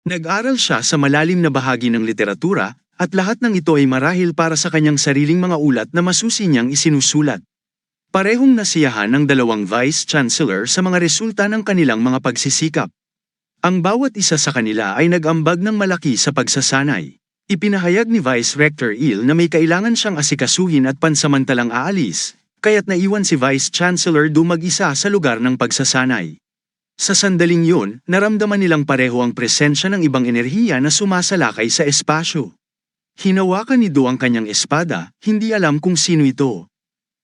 Nag-aral siya sa malalim na bahagi ng literatura, at lahat ng ito ay marahil para sa kanyang sariling mga ulat na masusi niyang isinusulat. Parehong nasiyahan ng dalawang Vice Chancellor sa mga resulta ng kanilang mga pagsisikap. Ang bawat isa sa kanila ay nag-ambag ng malaki sa pagsasanay. Ipinahayag ni Vice Rector Il na may kailangan siyang asikasuhin at pansamantalang aalis, kaya't naiwan si Vice Chancellor Du mag-isa sa lugar ng pagsasanay. Sa sandaling yun, naramdaman nilang pareho ang presensya ng ibang enerhiya na sumasalakay sa espasyo. Hinawakan ni Du ang kanyang espada, hindi alam kung sino ito.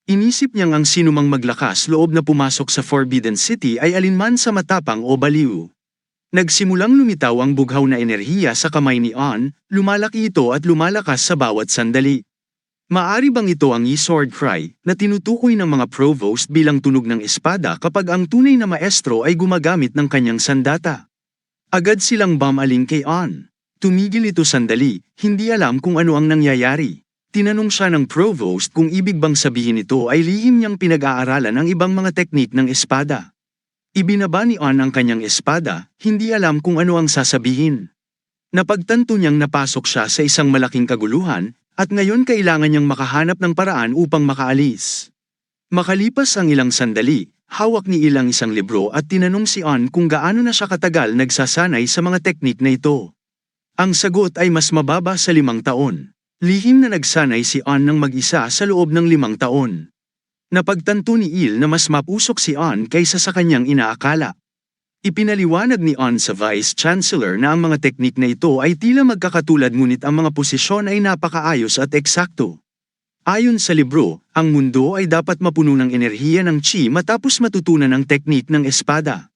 Inisip niyang ang sinumang maglakas loob na pumasok sa Forbidden City ay alinman sa matapang o baliw. Nagsimulang lumitaw ang bughaw na enerhiya sa kamay ni An, lumalaki ito at lumalakas sa bawat sandali. Maari bang ito ang E-Sword Cry, na tinutukoy ng mga provost bilang tunog ng espada kapag ang tunay na maestro ay gumagamit ng kanyang sandata? Agad silang bumaling kay An. Tumigil ito sandali, hindi alam kung ano ang nangyayari. Tinanong siya ng provost kung ibig bang sabihin ito ay lihim niyang pinag-aaralan ang ibang mga teknik ng espada. Ibinaba ni An ang kanyang espada, hindi alam kung ano ang sasabihin. Napagtanto niyang napasok siya sa isang malaking kaguluhan, at ngayon kailangan niyang makahanap ng paraan upang makaalis. Makalipas ang ilang sandali, hawak ni Il ang isang libro at tinanong si An kung gaano na siya katagal nagsasanay sa mga teknik na ito. Ang sagot ay mas mababa sa 5 taon. Lihim na nagsanay si An ng mag-isa sa loob ng 5 taon. Napagtanto ni Il na mas mapusok si An kaysa sa kanyang inaakala. Ipinaliwanag ni An sa Vice Chancellor na ang mga teknik na ito ay tila magkakatulad ngunit ang mga posisyon ay napakaayos at eksakto. Ayon sa libro, ang mundo ay dapat mapuno ng enerhiya ng chi matapos matutunan ang teknik ng espada.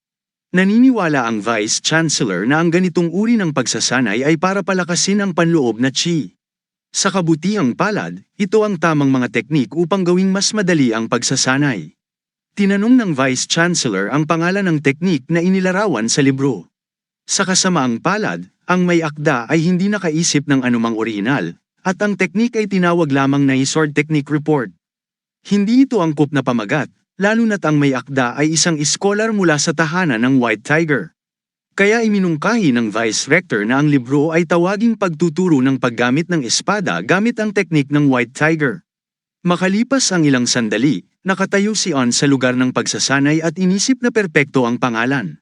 Naniniwala ang Vice Chancellor na ang ganitong uri ng pagsasanay ay para palakasin ang panloob na chi. Sa kabutihang palad, ito ang tamang mga teknik upang gawing mas madali ang pagsasanay. Tinanong ng Vice Chancellor ang pangalan ng teknik na inilarawan sa libro. Sa kasamaang palad, ang may akda ay hindi nakaisip ng anumang orihinal, at ang teknik ay tinawag lamang na E-Sword Technique Report. Hindi ito angkop na pamagat, lalo na't ang may akda ay isang iskolar mula sa tahanan ng White Tiger. Kaya iminungkahi ng Vice Rector na ang libro ay tawaging pagtuturo ng paggamit ng espada gamit ang teknik ng White Tiger. Makalipas ang ilang sandali, nakatayo si An sa lugar ng pagsasanay at inisip na perpekto ang pangalan.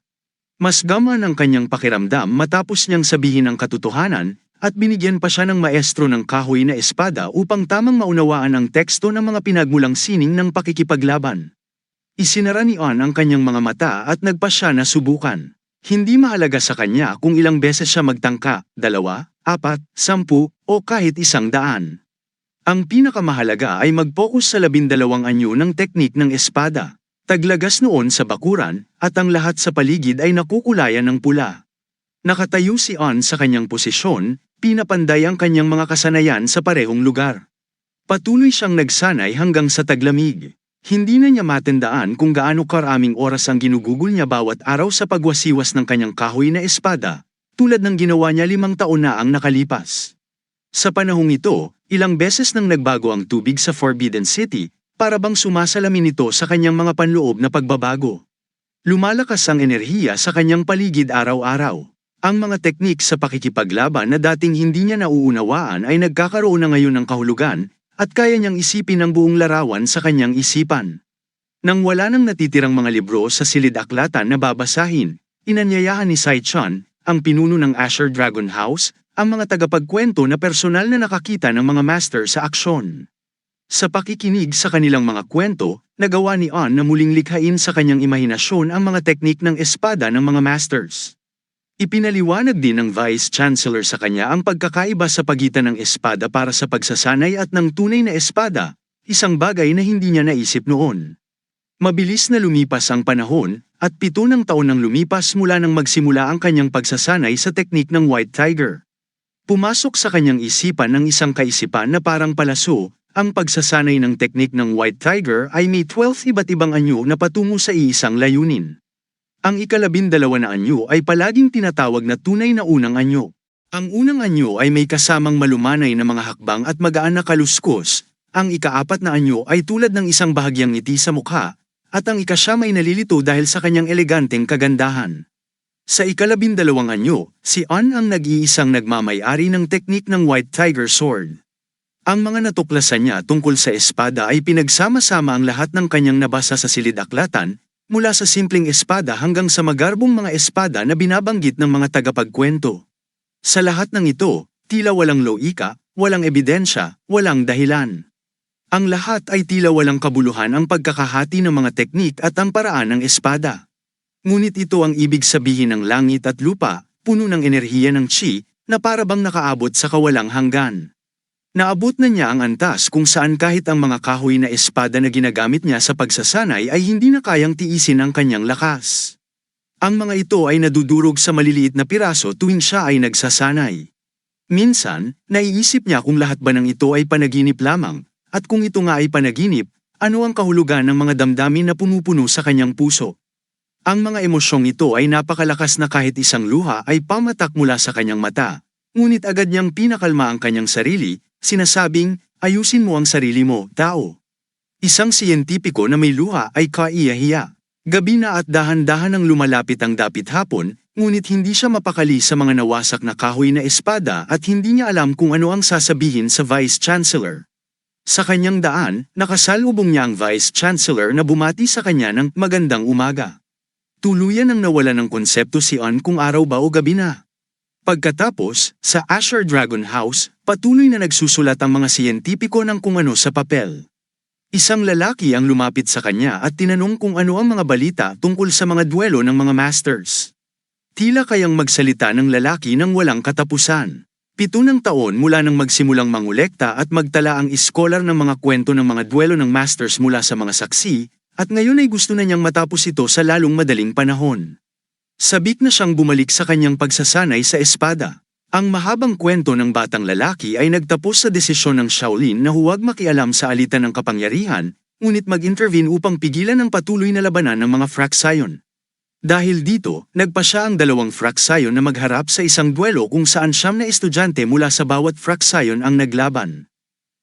Mas gaman ang kanyang pakiramdam matapos niyang sabihin ang katotohanan, at binigyan pa siya ng maestro ng kahoy na espada upang tamang maunawaan ang teksto ng mga pinagmulang sining ng pakikipaglaban. Isinara ni An ang kanyang mga mata at nagpa siya na subukan. Hindi mahalaga sa kanya kung ilang beses siya magtangka, 2, 4, 10, o kahit 100. Ang pinakamahalaga ay mag-focus sa 12 anyo ng teknik ng espada. Taglagas noon sa bakuran, at ang lahat sa paligid ay nakukulayan ng pula. Nakatayo si An sa kanyang posisyon, pinapanday ang kanyang mga kasanayan sa parehong lugar. Patuloy siyang nagsanay hanggang sa taglamig. Hindi na niya matandaan kung gaano karaming oras ang ginugugol niya bawat araw sa pagwasiwas ng kanyang kahoy na espada, tulad ng ginawa niya 5 taon na ang nakalipas. Sa panahong ito, ilang beses nang nagbago ang tubig sa Forbidden City, para bang sumasalamin ito sa kanyang mga panloob na pagbabago. Lumalakas ang enerhiya sa kanyang paligid araw-araw. Ang mga teknik sa pakikipaglaban na dating hindi niya nauunawaan ay nagkakaroon na ngayon ng kahulugan, at kaya niyang isipin ang buong larawan sa kanyang isipan. Nang wala nang natitirang mga libro sa silid-aklatan na babasahin, inanyayahan ni Sai Chan, ang pinuno ng Asher Dragon House, ang mga tagapagkwento na personal na nakakita ng mga master sa aksyon. Sa pakikinig sa kanilang mga kwento, nagawa ni An na muling likhain sa kanyang imahinasyon ang mga teknik ng espada ng mga masters. Ipinaliwanag din ng Vice Chancellor sa kanya ang pagkakaiba sa pagitan ng espada para sa pagsasanay at ng tunay na espada, isang bagay na hindi niya naisip noon. Mabilis na lumipas ang panahon, at 7 taon nang lumipas mula nang magsimula ang kanyang pagsasanay sa teknik ng White Tiger. Pumasok sa kanyang isipan ng isang kaisipan na parang palaso, ang pagsasanay ng teknik ng White Tiger ay may 12 iba't ibang anyo na patungo sa iisang layunin. Ang ika-12 na anyo ay palaging tinatawag na tunay na unang anyo. Ang unang anyo ay may kasamang malumanay na mga hakbang at magaan na kaluskos, ang ika-4 na anyo ay tulad ng isang bahagyang ngiti sa mukha, at ang ika-9 ay nalilito dahil sa kanyang eleganteng kagandahan. Sa ika-12 anyo, si An ang nag-iisang nagmamay-ari ng teknik ng White Tiger Sword. Ang mga natuklasan niya tungkol sa espada ay pinagsama-sama ang lahat ng kanyang nabasa sa silid-aklatan, mula sa simpleng espada hanggang sa magarbong mga espada na binabanggit ng mga tagapagkwento. Sa lahat ng ito, tila walang loika, walang ebidensya, walang dahilan. Ang lahat ay tila walang kabuluhan ang pagkakahati ng mga teknik at ang paraan ng espada. Ngunit ito ang ibig sabihin ng langit at lupa, puno ng enerhiya ng chi, na para bang nakaabot sa kawalang hanggan. Naabot na niya ang antas kung saan kahit ang mga kahoy na espada na ginagamit niya sa pagsasanay ay hindi na kayang tiisin ang kanyang lakas. Ang mga ito ay nadudurog sa maliliit na piraso tuwing siya ay nagsasanay. Minsan, naiisip niya kung lahat ba ng ito ay panaginip lamang, at kung ito nga ay panaginip, ano ang kahulugan ng mga damdamin na pumupuno sa kanyang puso. Ang mga emosyong ito ay napakalakas na kahit isang luha ay pamatak mula sa kanyang mata, ngunit agad niyang pinakalma ang kanyang sarili, sinasabing, ayusin mo ang sarili mo, tao. Isang siyentipiko na may luha ay kaiyahiya. Gabi na at dahan-dahan ang lumalapit ang dapit hapon, ngunit hindi siya mapakali sa mga nawasak na kahoy na espada at hindi niya alam kung ano ang sasabihin sa Vice Chancellor. Sa kanyang daan, nakasalubong niya ang Vice Chancellor na bumati sa kanya ng magandang umaga. Tuluyan ang nawala ng konsepto si An kung araw ba o gabi na. Pagkatapos, sa Asher Dragon House, patuloy na nagsusulat ang mga siyentipiko ng kung ano sa papel. Isang lalaki ang lumapit sa kanya at tinanong kung ano ang mga balita tungkol sa mga duelo ng mga masters. Tila kayang magsalita ng lalaki ng walang katapusan. 7 taon mula nang magsimulang mangolekta at magtala ang iskolar ng mga kwento ng mga duelo ng masters mula sa mga saksi, at ngayon ay gusto na niyang matapos ito sa lalong madaling panahon. Sabik na siyang bumalik sa kanyang pagsasanay sa espada. Ang mahabang kwento ng batang lalaki ay nagtapos sa desisyon ng Shaolin na huwag makialam sa alitan ng kapangyarihan, ngunit mag-intervene upang pigilan ang patuloy na labanan ng mga Fractsion. Dahil dito, nagpa siya ang 2 Fractsion na magharap sa isang duelo kung saan 9 na estudyante mula sa bawat Fractsion ang naglaban.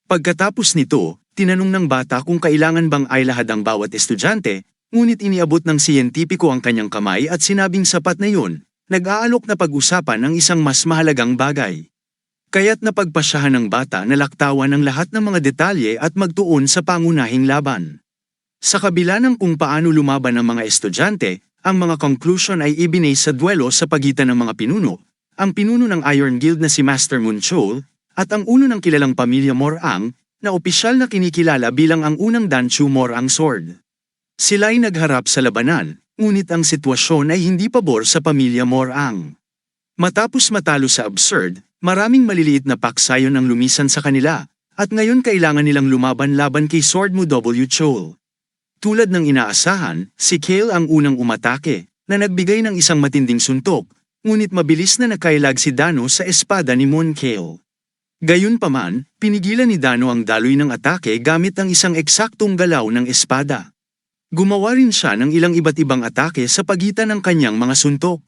Pagkatapos nito, tinanong ng bata kung kailangan bang ailahad ang bawat estudyante, ngunit iniabot ng siyentipiko ang kanyang kamay at sinabing sapat na yun, nag-aalok na pag-usapan ang isang mas mahalagang bagay. Kaya't napagpasyahan ng bata na laktawan ang lahat ng mga detalye at magtuon sa pangunahing laban. Sa kabila ng kung paano lumaban ang mga estudyante, ang mga conclusion ay ibinase sa duelo sa pagitan ng mga pinuno, ang pinuno ng Iron Guild na si Master Moon Chol, at ang uno ng kilalang pamilya Morang, na opisyal na kinikilala bilang ang unang Danchu Morang Sword. Sila ay nagharap sa labanan, ngunit ang sitwasyon ay hindi pabor sa pamilya Morang. Matapos matalo sa Absurd, maraming maliliit na paksayon ang lumisan sa kanila, at ngayon kailangan nilang lumaban laban kay Sword Mu W. Chol. Tulad ng inaasahan, si Kale ang unang umatake, na nagbigay ng isang matinding suntok, ngunit mabilis na nakailag si Dano sa espada ni Moon Kale. Gayunpaman, pinigilan ni Dano ang daloy ng atake gamit ang isang eksaktong galaw ng espada. Gumawa rin siya ng ilang iba't ibang atake sa pagitan ng kanyang mga suntok.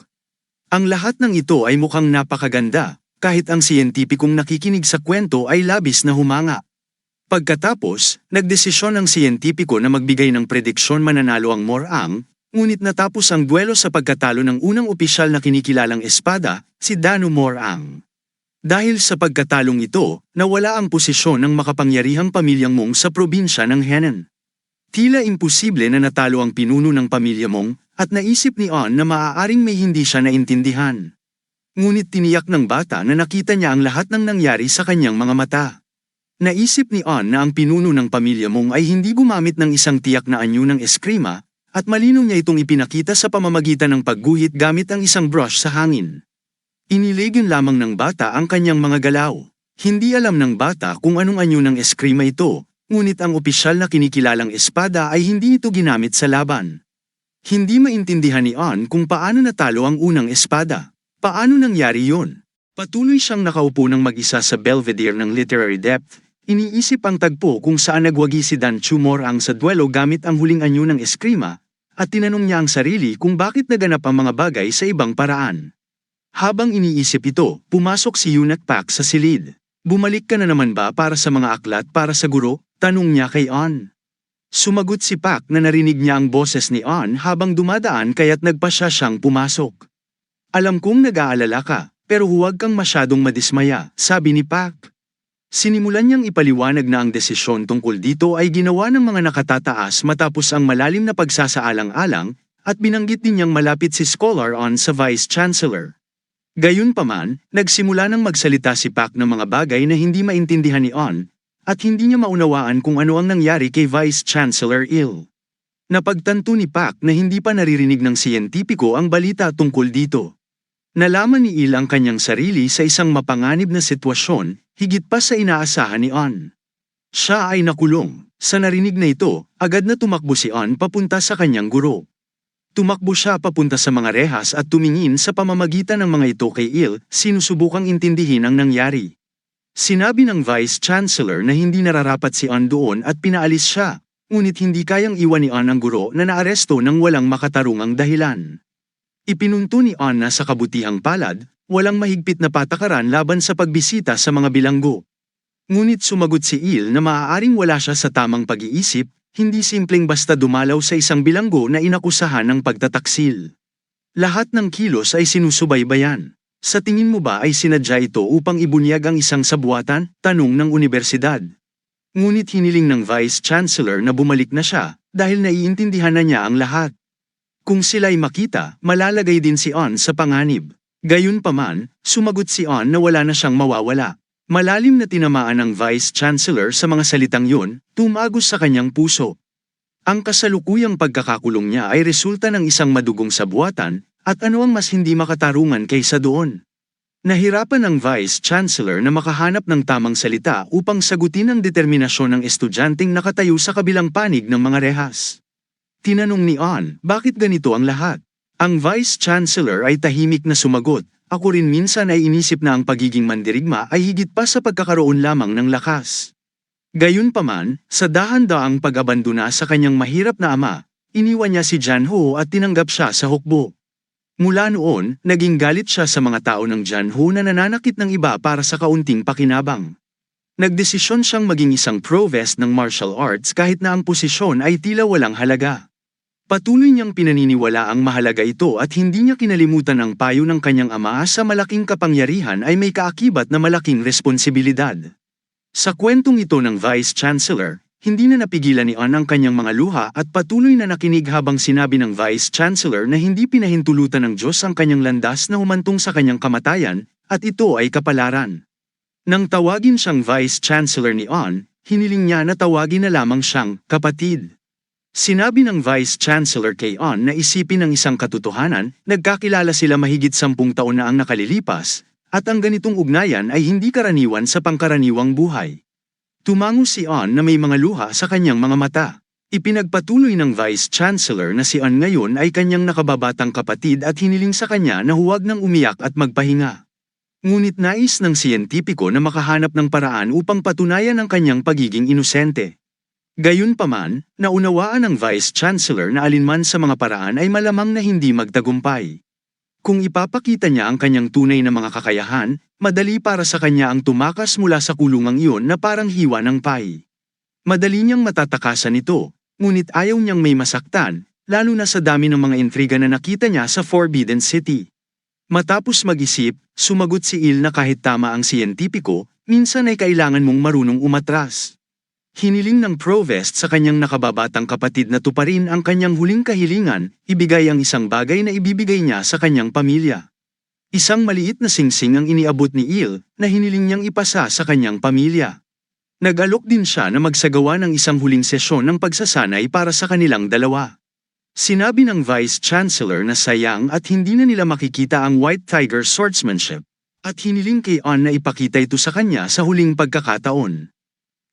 Ang lahat ng ito ay mukhang napakaganda, kahit ang siyentipikong nakikinig sa kwento ay labis na humanga. Pagkatapos, nagdesisyon ang siyentipiko na magbigay ng prediksyon mananalo ang Morang, ngunit natapos ang duelo sa pagkatalo ng unang opisyal na kinikilalang espada, si Dano Morang. Dahil sa pagkatalong ito, nawala ang posisyon ng makapangyarihang pamilyang Mong sa probinsya ng Henan. Tila imposible na natalo ang pinuno ng pamilya Mong, at naisip ni On na maaaring may hindi siya naintindihan. Ngunit tiniyak ng bata na nakita niya ang lahat ng nangyari sa kanyang mga mata. Naisip ni On na ang pinuno ng pamilya Mong ay hindi gumamit ng isang tiyak na anyo ng eskrima, at malinaw niya itong ipinakita sa pamamagitan ng pagguhit gamit ang isang brush sa hangin. Iniligin lamang ng bata ang kanyang mga galaw. Hindi alam ng bata kung anong anyo ng eskrima ito, ngunit ang opisyal na kinikilalang espada ay hindi ito ginamit sa laban. Hindi maintindihan ni On kung paano natalo ang unang espada. Paano nangyari yun? Patuloy siyang nakaupo ng mag-isa sa Belvedere ng Literary Depth. Iniisip ang tagpo kung saan nagwagi si Danchu Morang sa duelo gamit ang huling anyo ng eskrima, at tinanong niya ang sarili kung bakit naganap ang mga bagay sa ibang paraan. Habang iniisip ito, pumasok si Yunat Pak sa silid. Bumalik ka na naman ba para sa mga aklat para sa guro? Tanong niya kay On. Sumagot si Pak na narinig niya ang boses ni On habang dumadaan kaya't nagpasya siyang pumasok. Alam kong nag-aalala ka, pero huwag kang masyadong madismaya, sabi ni Pak. Sinimulan niyang ipaliwanag na ang desisyon tungkol dito ay ginawa ng mga nakatataas matapos ang malalim na pagsasaalang-alang, at binanggit din niyang malapit si Scholar On sa Vice Chancellor. Gayunpaman, nagsimula nang magsalita si Pak ng mga bagay na hindi maintindihan ni On, at hindi niya maunawaan kung ano ang nangyari kay Vice Chancellor Il. Napagtanto ni Pak na hindi pa naririnig ng siyentipiko ang balita tungkol dito. Nalaman ni Il ang kanyang sarili sa isang mapanganib na sitwasyon, higit pa sa inaasahan ni On. Siya ay nakulong. Sa narinig na ito, agad na tumakbo si On papunta sa kanyang guro. Tumakbo siya papunta sa mga rehas at tumingin sa pamamagitan ng mga ito kay Il, sinusubukang intindihin ang nangyari. Sinabi ng Vice Chancellor na hindi nararapat si On doon at pinaalis siya, ngunit hindi kayang iwan ni On ang guro na naaresto ng walang makatarungang dahilan. Ipinunto ni On na sa kabutihang palad, walang mahigpit na patakaran laban sa pagbisita sa mga bilanggo. Ngunit sumagot si Il na maaaring wala siya sa tamang pag-iisip, hindi simpleng basta dumalaw sa isang bilanggo na inakusahan ng pagtataksil. Lahat ng kilos ay sinusubaybayan. Sa tingin mo ba ay sinadya ito upang ibunyag ang isang sabuatan? Tanong ng universidad. Ngunit hiniling ng Vice Chancellor na bumalik na siya, dahil naiintindihan na niya ang lahat. Kung sila'y makita, malalagay din si On sa panganib. Gayunpaman, sumagot si On na wala na siyang mawawala. Malalim na tinamaan ng Vice Chancellor sa mga salitang yun, tumagos sa kanyang puso. Ang kasalukuyang pagkakakulong niya ay resulta ng isang madugong sabuatan, at ano ang mas hindi makatarungan kaysa doon. Nahirapan ang Vice Chancellor na makahanap ng tamang salita upang sagutin ang determinasyon ng estudyanteng nakatayo sa kabilang panig ng mga rehas. Tinanong ni On, bakit ganito ang lahat? Ang Vice Chancellor ay tahimik na sumagot, ako rin minsan ay inisip na ang pagiging mandirigma ay higit pa sa pagkakaroon lamang ng lakas. Gayunpaman, sa dahan-daang pag-abandona sa kanyang mahirap na ama, iniwan niya si Janho at tinanggap siya sa hukbo. Mula noon, naging galit siya sa mga tao ng Janho na nananakit ng iba para sa kaunting pakinabang. Nagdesisyon siyang maging isang provost ng martial arts kahit na ang posisyon ay tila walang halaga. Patuloy niyang pinaniniwala ang mahalaga ito at hindi niya kinalimutan ang payo ng kanyang ama sa malaking kapangyarihan ay may kaakibat na malaking responsibilidad. Sa kwentong ito ng Vice Chancellor, hindi na napigilan ni On ang kanyang mga luha at patuloy na nakinig habang sinabi ng Vice Chancellor na hindi pinahintulutan ng Diyos ang kanyang landas na humantong sa kanyang kamatayan, at ito ay kapalaran. Nang tawagin siyang Vice Chancellor ni On, hiniling niya na tawagin na lamang siyang kapatid. Sinabi ng Vice Chancellor kay On na isipin ang isang katotohanan, nagkakilala sila mahigit 10 taon na ang nakalilipas, at ang ganitong ugnayan ay hindi karaniwan sa pangkaraniwang buhay. Tumango si On na may mga luha sa kanyang mga mata. Ipinagpatuloy ng Vice Chancellor na si On ngayon ay kanyang nakababatang kapatid at hiniling sa kanya na huwag nang umiyak at magpahinga. Ngunit nais ng siyentipiko na makahanap ng paraan upang patunayan ang kanyang pagiging inosente. Gayunpaman, naunawaan ng Vice Chancellor na alinman sa mga paraan ay malamang na hindi magtagumpay. Kung ipapakita niya ang kanyang tunay na mga kakayahan, madali para sa kanya ang tumakas mula sa kulungang iyon na parang hiwa ng pay. Madali niyang matatakasan ito, ngunit ayaw niyang may masaktan, lalo na sa dami ng mga intriga na nakita niya sa Forbidden City. Matapos mag-isip, sumagot si Il na kahit tama ang siyentipiko, minsan ay kailangan mong marunong umatras. Hiniling ng provost sa kanyang nakababatang kapatid na tuparin ang kanyang huling kahilingan, ibigay ang isang bagay na ibibigay niya sa kanyang pamilya. Isang maliit na singsing ang iniabot ni Il, na hiniling niyang ipasa sa kanyang pamilya. Nag-alok din siya na magsagawa ng isang huling sesyon ng pagsasanay para sa kanilang dalawa. Sinabi ng Vice Chancellor na sayang at hindi na nila makikita ang White Tiger swordsmanship, at hiniling kay On na ipakita ito sa kanya sa huling pagkakataon.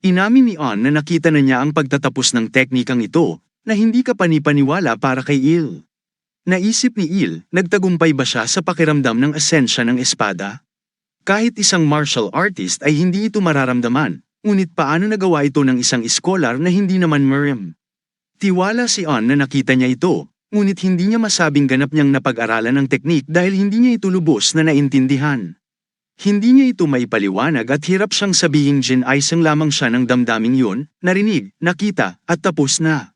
Inamin ni On na nakita na niya ang pagtatapos ng teknikang ito, na hindi ka panipaniwala para kay Il. Naisip ni Il, nagtagumpay ba siya sa pakiramdam ng asensya ng espada? Kahit isang martial artist ay hindi ito mararamdaman, ngunit paano nagawa ito ng isang iskolar na hindi naman Miriam? Tiwala si On na nakita niya ito, ngunit hindi niya masabing ganap niyang napag-aralan ng teknik dahil hindi niya ito lubos na naintindihan. Hindi niya ito maipaliwanag at hirap siyang sabihing Jin Aisang lamang siya ng damdaming yun, narinig, nakita, at tapos na.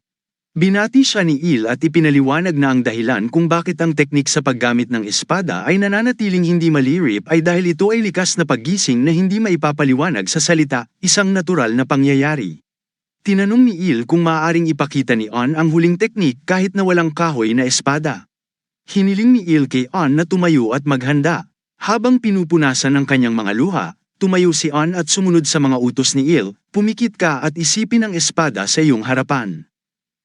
Binati siya ni Il at ipinaliwanag na ang dahilan kung bakit ang teknik sa paggamit ng espada ay nananatiling hindi malirip ay dahil ito ay likas na paggising na hindi maipapaliwanag sa salita, isang natural na pangyayari. Tinanong ni Il kung maaaring ipakita ni On ang huling teknik kahit na walang kahoy na espada. Hiniling ni Il kay On na tumayo at maghanda. Habang pinupunasan ang kanyang mga luha, tumayo si On at sumunod sa mga utos ni Il, pumikit ka at isipin ang espada sa iyong harapan.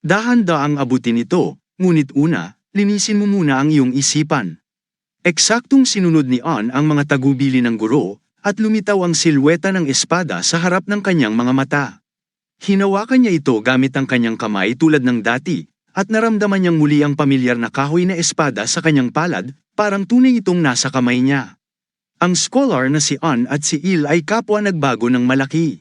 Dahan-daang abutin ito, ngunit una, linisin mo muna ang iyong isipan. Eksaktong sinunod ni On ang mga tagubili ng guro, at lumitaw ang silweta ng espada sa harap ng kanyang mga mata. Hinawakan niya ito gamit ang kanyang kamay tulad ng dati, at naramdaman niyang muli ang pamilyar na kahoy na espada sa kanyang palad, parang tunay itong nasa kamay niya. Ang scholar na si On at si Il ay kapwa nagbago ng malaki.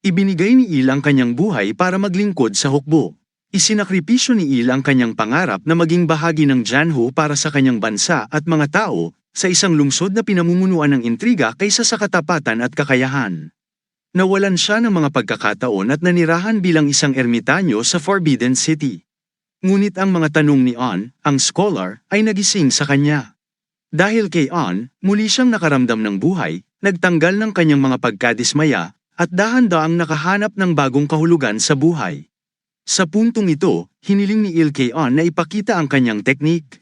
Ibinigay ni Il ang kanyang buhay para maglingkod sa hukbo. Isinakripisyo ni Il ang kanyang pangarap na maging bahagi ng Janho para sa kanyang bansa at mga tao, sa isang lungsod na pinamumunuan ng intriga kaysa sa katapatan at kakayahan. Nawalan siya ng mga pagkakataon at nanirahan bilang isang ermitanyo sa Forbidden City. Ngunit ang mga tanong ni On, ang scholar, ay nagising sa kanya. Dahil kay On, muli siyang nakaramdam ng buhay, nagtanggal ng kanyang mga pagkadismaya, at dahan-daang nakahanap ng bagong kahulugan sa buhay. Sa puntong ito, hiniling ni Il kay On na ipakita ang kanyang teknik.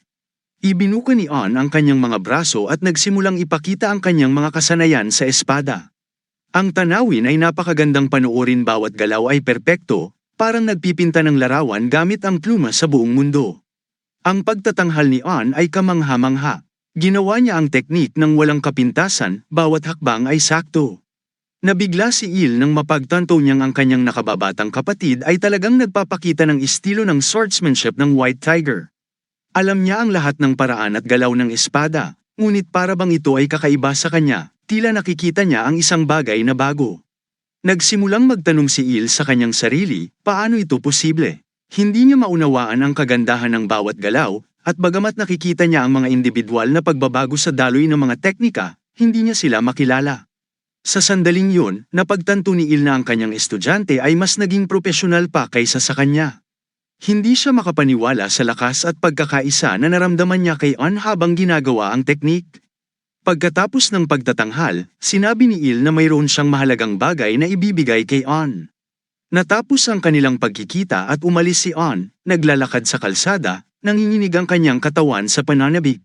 Ibinuka ni On ang kanyang mga braso at nagsimulang ipakita ang kanyang mga kasanayan sa espada. Ang tanawin ay napakagandang panoorin, bawat galaw ay perpekto, parang nagpipinta ng larawan gamit ang pluma sa buong mundo. Ang pagtatanghal ni On ay kamangha-mangha. Ginawa niya ang teknik ng walang kapintasan, bawat hakbang ay sakto. Nabigla si Il nang mapagtanto niyang ang kanyang nakababatang kapatid ay talagang nagpapakita ng estilo ng swordsmanship ng White Tiger. Alam niya ang lahat ng paraan at galaw ng espada, ngunit para bang ito ay kakaiba sa kanya, tila nakikita niya ang isang bagay na bago. Nagsimulang magtanong si Il sa kanyang sarili, paano ito posible? Hindi niya maunawaan ang kagandahan ng bawat galaw, at bagamat nakikita niya ang mga individual na pagbabago sa daloy ng mga teknika, hindi niya sila makilala. Sa sandaling yun, napagtanto ni Il na ang kanyang estudyante ay mas naging propesyonal pa kaysa sa kanya. Hindi siya makapaniwala sa lakas at pagkakaisa na naramdaman niya kay On habang ginagawa ang teknik. Pagkatapos ng pagtatanghal, sinabi ni Il na mayroon siyang mahalagang bagay na ibibigay kay On. Natapos ang kanilang pagkikita at umalis si On, naglalakad sa kalsada, nanginginig ang kanyang katawan sa pananabik.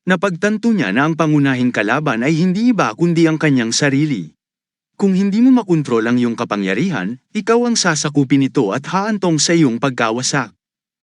Napagtanto niya na ang pangunahing kalaban ay hindi iba kundi ang kanyang sarili. Kung hindi mo makontrol ang iyong kapangyarihan, ikaw ang sasakupin nito at haantong sa iyong pagkawasak.